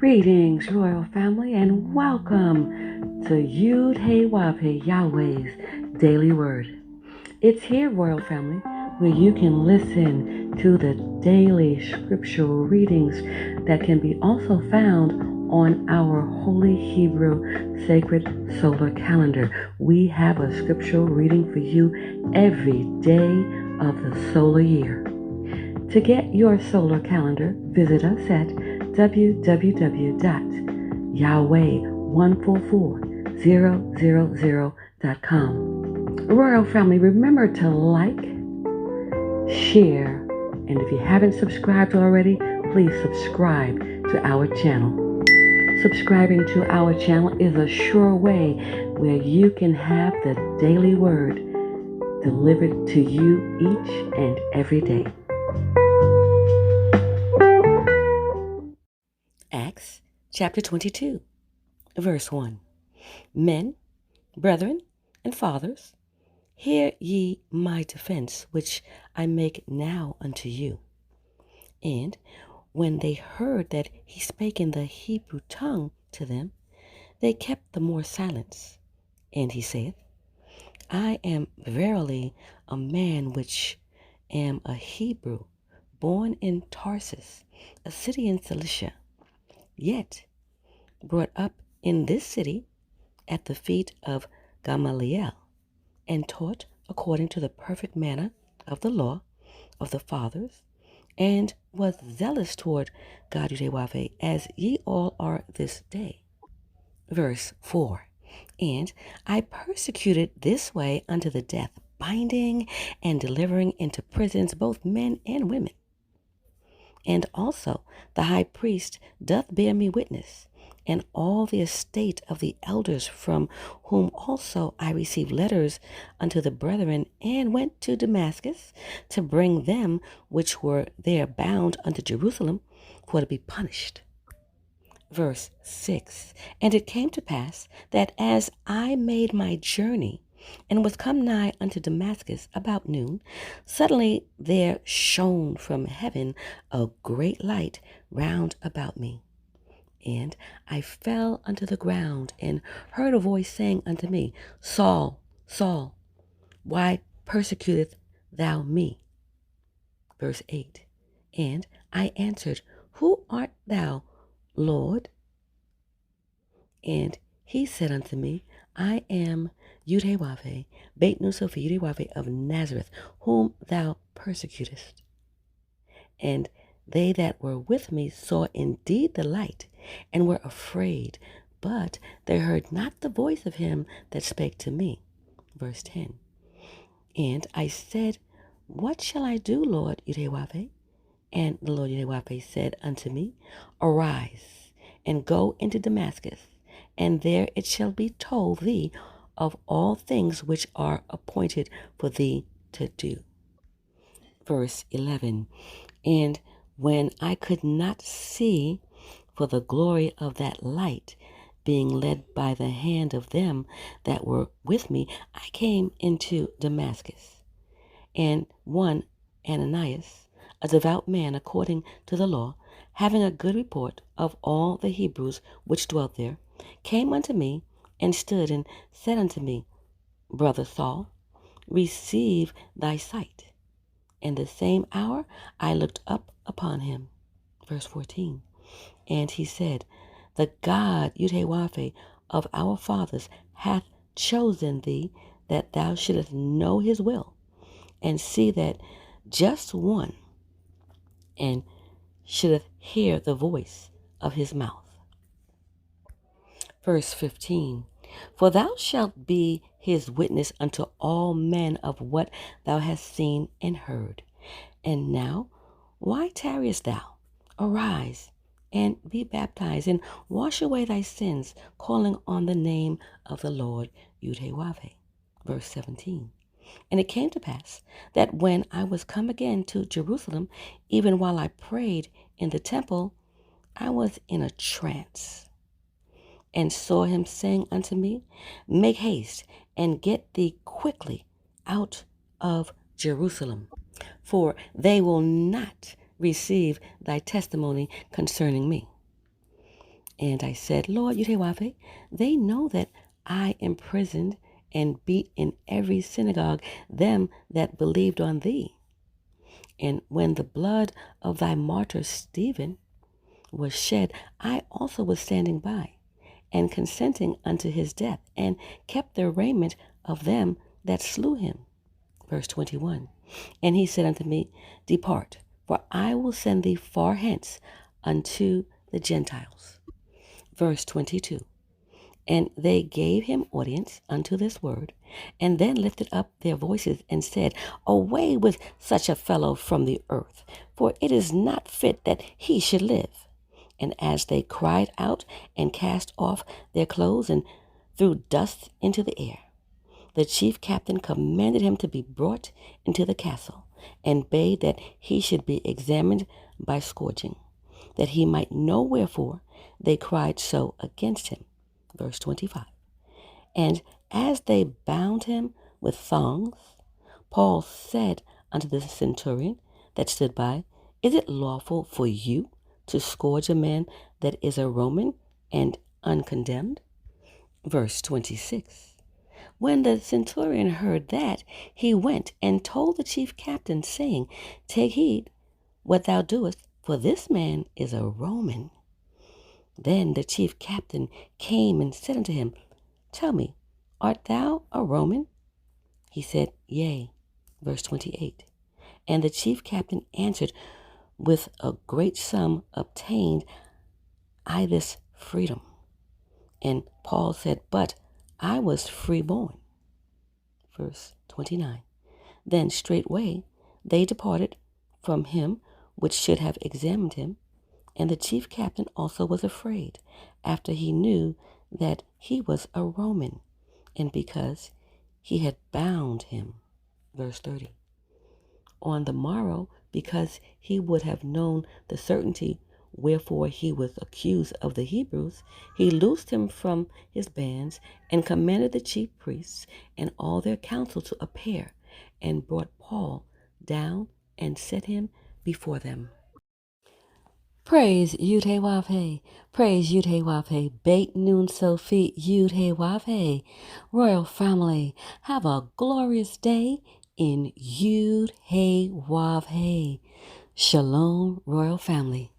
Greetings, royal family, and welcome to Yahweh's Daily Word. It's here, royal family, where you can listen to the daily scriptural readings that can be also found on our Holy Hebrew Sacred Solar Calendar. We have a scriptural reading for you every day of the solar year. To get your solar calendar, visit us at www.yahweh144000.com. Royal family, remember to like, share, and if you haven't subscribed already, please subscribe to our channel. Subscribing to our channel is a sure way where you can have the daily word delivered to you each and every day. Acts chapter 22, verse 1. Men, brethren, and fathers, hear ye my defense, which I make now unto you. And when they heard that he spake in the Hebrew tongue to them, they kept the more silence. And he saith, I am verily a man which am a Hebrew, born in Tarsus, a city in Cilicia, yet brought up in this city at the feet of Gamaliel, and taught according to the perfect manner of the law of the fathers, and was zealous toward God Yahweh, as ye all are this day. Verse 4. And I persecuted this way unto the death, binding and delivering into prisons both men and women. And also the high priest doth bear me witness, and all the estate of the elders, from whom also I received letters unto the brethren, and went to Damascus to bring them which were there bound unto Jerusalem for to be punished. Verse 6. And it came to pass that as I made my journey, and was come nigh unto Damascus about noon, suddenly there shone from heaven a great light round about me. And I fell unto the ground, and heard a voice saying unto me, Saul, Saul, why persecutest thou me? Verse 8. And I answered, Who art thou, Lord? And he said unto me, I am Yahweh, Beit Nusophi Yahweh of Nazareth, whom thou persecutest. And they that were with me saw indeed the light, and were afraid, but they heard not the voice of him that spake to me. Verse 10. And I said, What shall I do, Lord Yahweh? And the Lord Yahweh said unto me, Arise, and go into Damascus, and there it shall be told thee of all things which are appointed for thee to do. Verse 11. And when I could not see for the glory of that light, being led by the hand of them that were with me, I came into Damascus. And one Ananias, a devout man according to the law, having a good report of all the Hebrews which dwelt there, came unto me, and stood and said unto me, Brother Saul, receive thy sight. And the same hour I looked up upon him. Verse 14. And he said, The God, Yahweh, of our fathers, hath chosen thee, that thou shouldest know his will, and see that just one, and shouldest hear the voice of his mouth. Verse 15. For thou shalt be his witness unto all men of what thou hast seen and heard. And now, why tarriest thou? Arise, and be baptized, and wash away thy sins, calling on the name of the Lord Yahweh. Verse 17. And it came to pass that when I was come again to Jerusalem, even while I prayed in the temple, I was in a trance, and saw him saying unto me, Make haste, and get thee quickly out of Jerusalem, for they will not receive thy testimony concerning me. And I said, Lord Yahweh, they know that I imprisoned and beat in every synagogue them that believed on thee. And when the blood of thy martyr Stephen was shed, I also was standing by, and consenting unto his death, and kept the raiment of them that slew him. Verse 21. And he said unto me, Depart, for I will send thee far hence unto the Gentiles. Verse 22. And they gave him audience unto this word, and then lifted up their voices and said, Away with such a fellow from the earth, for it is not fit that he should live. And as they cried out and cast off their clothes and threw dust into the air, the chief captain commanded him to be brought into the castle, and bade that he should be examined by scourging, that he might know wherefore they cried so against him. Verse 25. And as they bound him with thongs, Paul said unto the centurion that stood by, Is it lawful for you to scourge a man that is a Roman and uncondemned? Verse 26. When the centurion heard that, he went and told the chief captain, saying, Take heed what thou doest, for this man is a Roman. Then the chief captain came and said unto him, Tell me, art thou a Roman? He said, Yea. Verse 28. And the chief captain answered, With a great sum obtained I this freedom. And Paul said, But I was freeborn. Verse 29. Then straightway they departed from him which should have examined him, and the chief captain also was afraid, after he knew that he was a Roman, and because he had bound him. Verse 30. On the morrow, because he would have known the certainty wherefore he was accused of the Hebrews, he loosed him from his bands, and commanded the chief priests and all their council to appear, and brought Paul down and set him before them. Praise Yud-Heh-Wav-Heh. Praise Yud-Heh-Wav-Heh. Beit Nun Sophie Yud-Heh-Wav-Heh. Royal family, have a glorious day in Yud-Heh-Wav-Heh. Shalom, royal family.